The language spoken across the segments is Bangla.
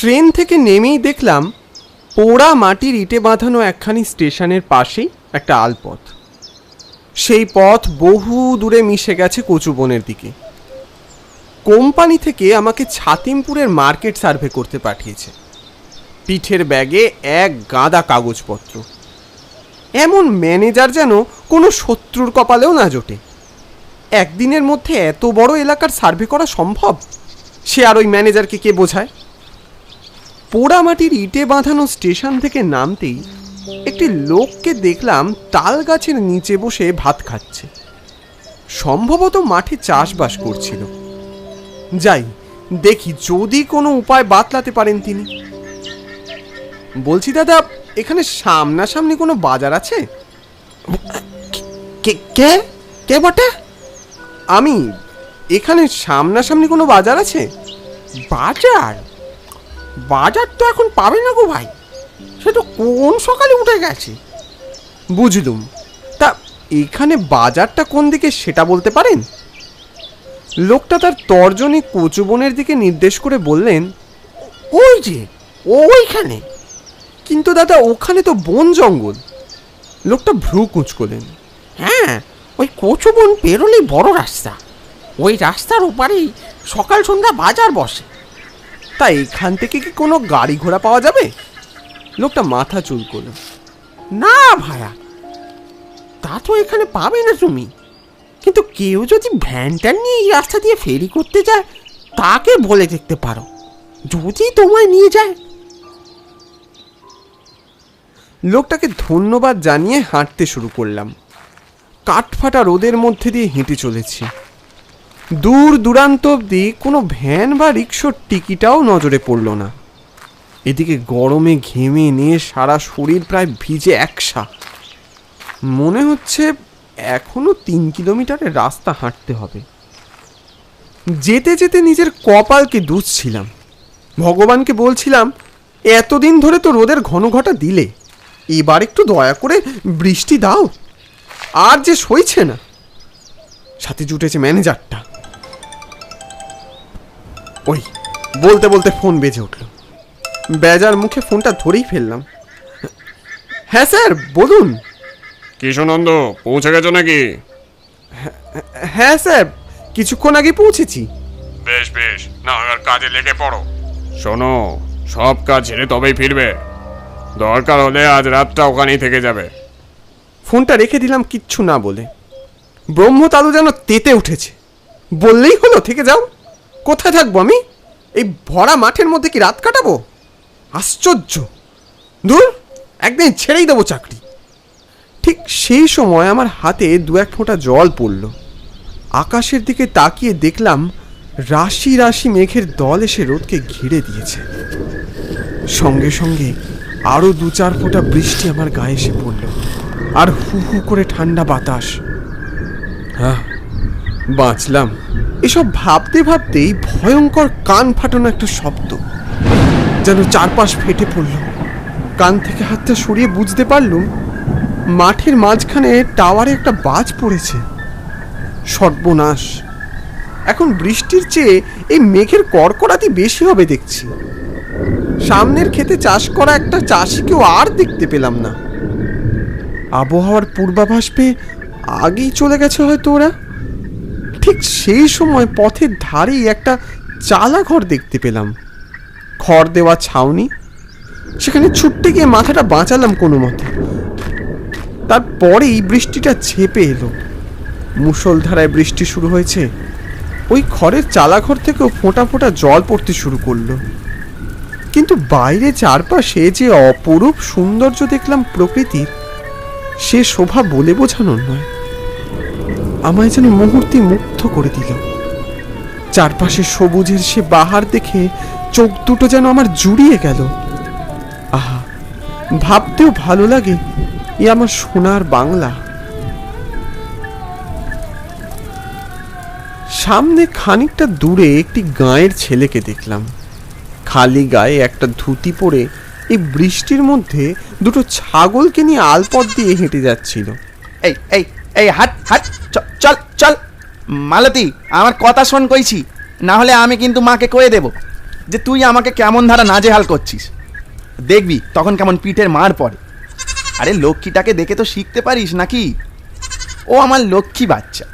ট্রেন থেকে নেমেই দেখলাম পোড়া মাটির ইটে বাঁধানো একখানি স্টেশনের পাশেই একটা আলপথ। সেই পথ বহু দূরে মিশে গেছে কচুবনের দিকে। কোম্পানি থেকে আমাকে ছাতিমপুরের মার্কেট সার্ভে করতে পাঠিয়েছে। পিঠের ব্যাগে এক গাদা কাগজপত্র। এমন ম্যানেজার যেন কোনো শত্রুর কপালেও না জোটে। একদিনের মধ্যে এত বড় এলাকার সার্ভে করা সম্ভব? সে আর ওই ম্যানেজারকে কে বোঝায়? পোড়ামাটির ইটে বাঁধানো স্টেশন থেকে নামতেই একটি লোককে দেখলাম তাল গাছের নিচে বসে ভাত খাচ্ছে। সম্ভবত মাঠে চাষবাস করছিল। যাই দেখি যদি কোনো উপায় বাতলাতে পারেন তিনি। বলছি দাদা, এখানে সামনাসামনি কোনো বাজার আছে? কে কে বটে? আমি। এখানে সামনাসামনি কোনো বাজার আছে? বাজার বাজার তো এখন পাবে না গো ভাই, সে তো কোন সকালে উঠে গেছে। বুঝলুম, তা এখানে বাজারটা কোন দিকে সেটা বলতে পারেন? লোকটা তার তর্জনী কচুবনের দিকে নির্দেশ করে বললেন, ওই যে ওইখানে। কিন্তু দাদা ওখানে তো বন জঙ্গল। লোকটা ভ্রু কুঁচকলেন। হ্যাঁ, ওই কচুবন পেরোলেই বড় রাস্তা, ওই রাস্তার ওপারেই সকাল সন্ধ্যা বাজার বসে। তা এখান থেকে কি কোনো গাড়ি ঘোড়া পাওয়া যাবে? লোকটা মাথা চুলকোল। না ভায়া, তা তো এখানে পাবে না তুমি, কিন্তু কেউ যদি ভ্যানটা নিয়ে এই রাস্তা দিয়ে ফেরি করতে যায় তাকে বলে দেখতে পারো, যদি তোমায় নিয়ে যায়। লোকটাকে ধন্যবাদ জানিয়ে হাঁটতে শুরু করলাম। কাঠফাটা রোদের মধ্যে দিয়ে হেঁটে চলেছি। দূর দূরান্ত অবধি কোনো ভ্যান বা রিক্সার টিকিটাও নজরে পড়ল না। এদিকে গরমে ঘেমে নিয়ে সারা শরীর প্রায় ভিজে একসা। মনে হচ্ছে এখনো 3 কিলোমিটারের রাস্তা হাঁটতে হবে। যেতে যেতে নিজের কপালকে দুষছিলাম। ভগবানকে বলছিলাম, এতদিন ধরে তো রোদের ঘন ঘটা দিলে, এবার একটু দয়া করে বৃষ্টি দাও। আর যে সইছে না। সাথে জুটেছে ম্যানেজারটা। ওই বলতে বলতে ফোন বেজে উঠল। বেজার মুখে ফোনটা ধরেই ফেললাম। হ্যাঁ স্যার, বলুন। কিশোনন্দ, পৌঁছে গেছো নাকি? হ্যাঁ স্যার, কিছুক্ষণ আগে পৌঁছেছি। বেশ বেশ, না আর কাজে লেগে পড়ো। শোনো, সব কাজ ছেড়ে তবেই ফিরবে। দরকার হলে আজ রাতটা ওখানেই থেকে যাবে। ফোনটা রেখে দিলাম কিচ্ছু না বলে। ব্রহ্মতালু যেন তেতে উঠেছে। বললেই হলো থেকে যাও। কোথায় থাকবো আমি? এই ভরা মাঠের মধ্যে কি রাত কাটাবো? আশ্চর্য! দূর, একদিন ছেড়েই দেবো চাকরি। ঠিক সেই সময় আমার হাতে 2-1 ফোঁটা জল পড়ল। আকাশের দিকে তাকিয়ে দেখলাম রাশি রাশি মেঘের দল এসে রোদকে ঘিরে দিয়েছে। সঙ্গে সঙ্গে আরো 2-4 ফোঁটা বৃষ্টি আমার গায়ে এসে পড়ল। আর হু হু করে ঠান্ডা বাতাস। বাঁচলাম। এসব ভাবতে ভাবতেই ভয়ঙ্কর কান ফাটানো একটা শব্দ, যেন চারপাশ ফেটে পড়ল। কান থেকে হাতটা সরিয়ে বুঝতে পারলুম মাঠের মাঝখানে টাওয়ারে একটা বাজ পড়েছে। সর্বনাশ! এখন বৃষ্টির চেয়ে এই মেঘের কড়কড়াতি বেশি হবে দেখছি। সামনের ক্ষেতে চাষ করা একটা চাষিকেও আর দেখতে পেলাম না। আবহাওয়ার পূর্বাভাস পেয়ে আগেই চলে গেছে হয়তো ওরা। ঠিক সেই সময় পথের ধারেই একটা চালা ঘর দেখতে পেলাম। খড় দেওয়া ছাউনি। সেখানে ছুটতে গিয়ে মাথাটা বাঁচালাম কোনো মতে। তারপরেই বৃষ্টিটা ঝেঁপে এলো। মুষলধারায় বৃষ্টি শুরু হয়েছে। ওই খড়ের চালাঘর থেকেও ফোঁটা ফোঁটা জল পড়তে শুরু করলো। কিন্তু বাইরে চারপাশে যে অপরূপ সৌন্দর্য দেখলাম প্রকৃতির, সে শোভা বলে বোঝানোর নয়। আমায় যেন মুহূর্তে মুগ্ধ করে দিল। চারপাশে সবুজের সে বাহার দেখে চোখ দুটো যেন আমার জুড়িয়ে গেল। আহা, ভাবতেও ভালো লাগে এ আমার সোনার বাংলা। সামনে খানিকটা দূরে একটি গাঁয়ের ছেলেকে দেখলাম। খালি গায়ে একটা ধুতি পরে এই বৃষ্টির মধ্যে 2টো ছাগলকে নিয়ে আলপথ দিয়ে হেঁটে যাচ্ছিল। এই এই এই হাট হাট, চল চল মালতী, আমার কথা শোন কইছি, না হলে আমি কিন্তু মাকে কয়ে দেব। যে তুই আমাকে কেমন ধারা নাজেহাল করছিস। দেখবি তখন কেমন পিঠের মার পড়ে। আরে লক্ষ্মীটাকে দেখে তো শিখতে পারিস নাকি? ও আমার লক্ষ্মী বাচ্চা,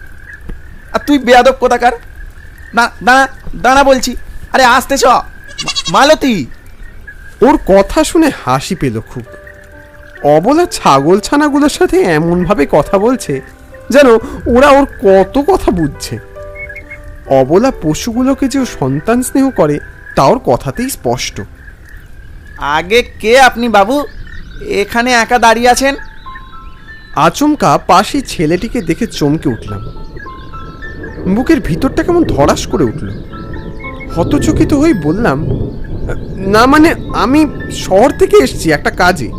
আর তুই বেয়াদব কোথাকার। দাঁড়া দাঁড়া বলছি, আরে আসতে চ মালতী। ওর কথা শুনে হাসি পেল খুব। অবলা ছাগল ছানাগুলোর সাথে এমনভাবে কথা বলছে যেন ওরা ওর কত কথা বুঝছে। অবলা পশুগুলোকে যে ও সন্তান স্নেহ করে তা ওর কথাতেই স্পষ্ট। আগে কে আপনি বাবু, এখানে একা দাঁড়িয়ে আছেন? আচমকা পাশে ছেলেটিকে দেখে চমকে উঠলাম। বুকের ভিতরটা কেমন ধড়াস করে উঠল। হতচকিত হয়ে বললাম, না মানে আমি শহর থেকে এসেছি একটা কাজে,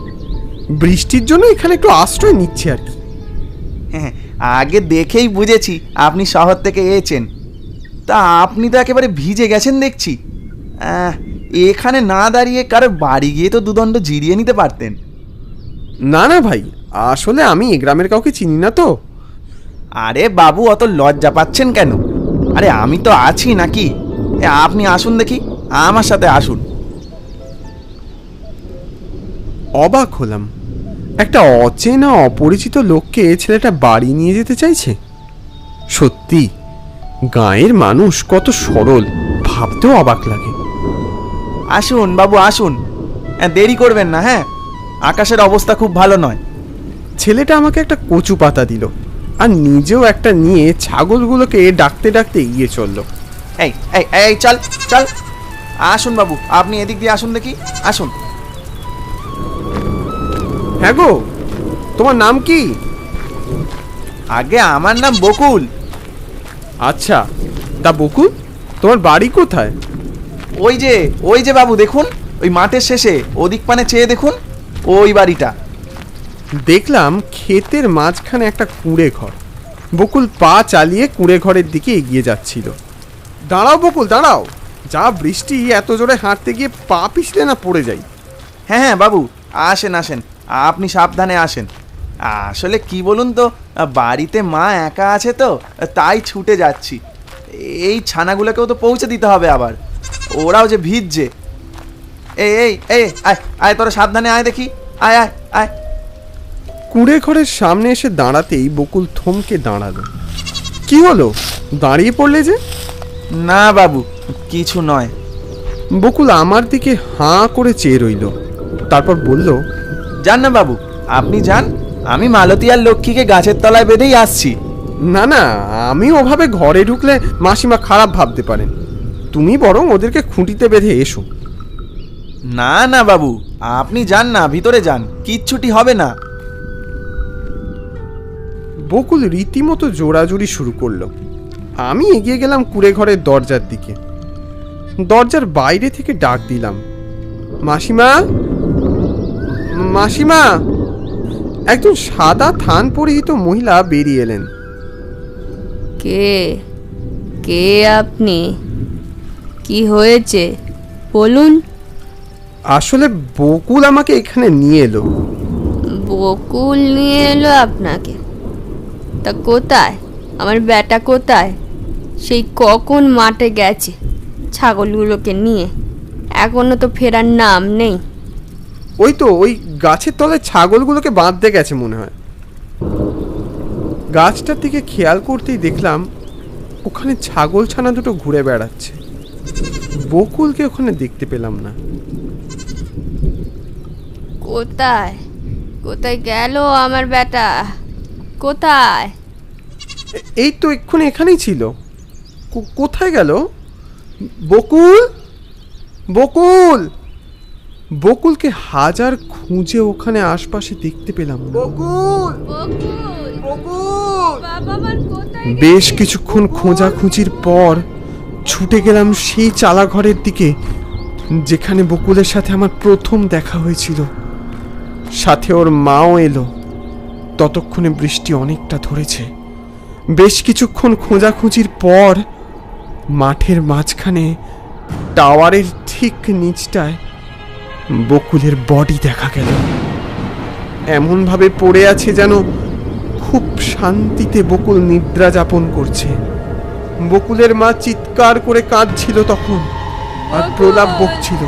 বৃষ্টির জন্য এখানে একটু আশ্রয় নিচ্ছি আর কি। হ্যাঁ, আগে দেখেই বুঝেছি আপনি শহর থেকে এসেছেন। তা আপনি তো একেবারে ভিজে গেছেন দেখছি। এখানে না দাঁড়িয়ে কারোর বাড়ি গিয়ে তো দুদণ্ড জিরিয়ে নিতে পারতেন। না না ভাই, আসলে আমি এ গ্রামের কাউকে চিনি না তো। আরে বাবু, অত লজ্জা পাচ্ছেন কেন? আরে আমি তো আছি নাকি? আপনি আসুন দেখি, আমার সাথে আসুন। অবাক হলাম, একটা অচেনা অপরিচিত লোককে ছেলেটা বাড়ি নিয়ে যেতে চাইছে। সত্যি গাঁয়ের মানুষ কত সরল, ভাবতেও অবাক লাগে। আসুন বাবু আসুন, দেরি করবেন না। হ্যাঁ, আকাশের অবস্থা খুব ভালো নয়। ছেলেটা আমাকে একটা কচু পাতা দিল আর নিজেও একটা নিয়ে ছাগলগুলোকে ডাকতে ডাকতে এগিয়ে চলল। এই এই এই চল চল, আসুন বাবু, আপনি এদিক দিয়ে আসুন দেখি, আসুন। হ্যাঁ গো, তোমার নাম কি? আগে আমার নাম বকুল। আচ্ছা, তা বকুল তোমার বাড়ি কোথায়? ওই যে বাবু দেখুন, ওই মাঠের শেষে ওদিক পানে চেয়ে দেখুন, ওই বাড়িটা। দেখলাম ক্ষেতের মাঝখানে একটা কুঁড়ে ঘর। বকুল পা চালিয়ে কুঁড়ে ঘরের দিকে এগিয়ে যাচ্ছিল। দাঁড়াও বকুল দাঁড়াও, যা বৃষ্টি, এত জোরে হাঁটতে গিয়ে পা পিছলে না পড়ে যাই। হ্যাঁ হ্যাঁ বাবু, আসেন আসেন, আপনি সাবধানে আসেন। আসলে কি বলুন তো, বাড়িতে মা একা আছে তো তাই ছুটে যাচ্ছি। এই ছানাগুলোকেও তো পৌঁছে দিতে হবে, আবার ওরাও যে ভিজছে। এই এই এই আয় আয়, তোরা সাবধানে আয় দেখি, আয় আয় আয়। কুঁড়ে ঘরের সামনে এসে দাঁড়াতেই বকুল থমকে দাঁড়ালো। কি হলো, দাঁড়িয়ে পড়লে যে? না বাবু, কিছু নয়। বকুল আমার দিকে হাঁ করে চেয়ে রইল, তারপর বলল, যান না বাবু, আপনি যান, আমি মালতী আর লক্ষ্মীকে গাছের তলায় বেঁধেই আসছি। না না, আমি ওভাবে ঘরে ঢুকলে মাসিমা খারাপ ভাবতে পারেন। তুমি বরং ওদেরকে খুঁটিতে বেঁধে এসো। না না বাবু, আপনি যান না, ভিতরে যান, কিচ্ছুটি হবে না। বকুল রীতিমতো জোড়াজুড়ি শুরু করলো। আমি এগিয়ে গেলাম কুঁড়ে ঘরের দরজার দিকে। দরজার বাইরে থেকে ডাক দিলাম, মাসিমা মাসিমা। একজন সাদা থান পরিহিত মহিলা বেরিয়ে এলেন। কে কে আপনি? কি হয়েছে বলুন। আসলে বকুল আমাকে এখানে নিয়ে এলো। বকুল নিয়ে এলো আপনাকে? তা কোথায় আমার বেটা, কোথায়? সেই কখন মাঠে গেছে ছাগলগুলোকে নিয়ে, এখনো তো ফেরার নাম নেই। ওই তো ওই গাছের তলায় ছাগলগুলোকে বাঁধতে গেছে মনে হয়। গাছটার দিকে খেয়াল করতেই দেখলাম ওখানে ছাগল ছানা দুটো ঘুরে বেড়াচ্ছে। বকুলকে ওখানে দেখতে পেলাম না। কোথায় কোথায় গেল আমার বেটা, কোথায়? এই তো এক্ষুনি এখানেই ছিল। কোথায় গেল? বকুল বকুল বকুলকে হাজার খুঁজে ওখানে আশপাশে দেখতে পেলাম না। বকুল বেশ কিছুক্ষণ খোঁজাখুঁজির পর ছুটে গেলাম সেই চালা ঘরের দিকে যেখানে বকুলের সাথে আমার প্রথম দেখা হয়েছিল। সাথে ওর মাও এলো। ততক্ষণে বৃষ্টি অনেকটা ধরেছে। বেশ কিছুক্ষণ খোঁজাখুঁজির পর মাঠের মাঝখানে টাওয়ারের ঠিক নিচটায় বকুলের বডি দেখা গেল। এমনভাবে পড়ে আছে যেন খুব শান্তিতে বকুল নিদ্রা যাপন করছে। বকুলের মা চিৎকার করে কাঁদছিল তখন। আর প্রলাপ বকছিল।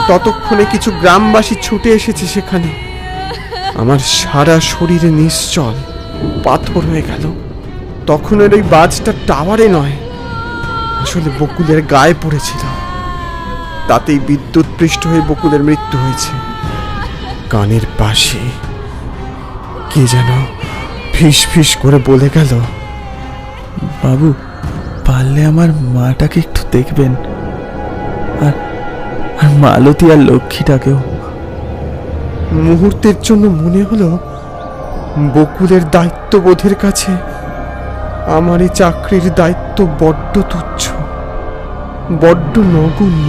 ততক্ষণে কিছু গ্রামবাসী ছুটে এসেছে সেখানে। আমার সারা শরীরে নিশ্চল পাথর হয়ে গেল। তখন ওই বাজটা টাওয়ারে নয়, আসলে বকুলের গায়ে পড়েছিল। তাতেই বিদ্যুৎ পৃষ্ঠ হয়ে বকুলের মৃত্যু হয়েছে। কানের পাশে কে যেন ফিস ফিস করে বলে গেল, বাবু, পারলে আমার মাটাকে একটু দেখবেন, আর আর মালতী আর লক্ষ্মীটাকেও। মুহূর্তের জন্য মনে হলো বকুলের দায়িত্ববোধের কাছে আমার এই চাকরির দায়িত্ব বড্ড তুচ্ছ, বড্ড নগণ্য।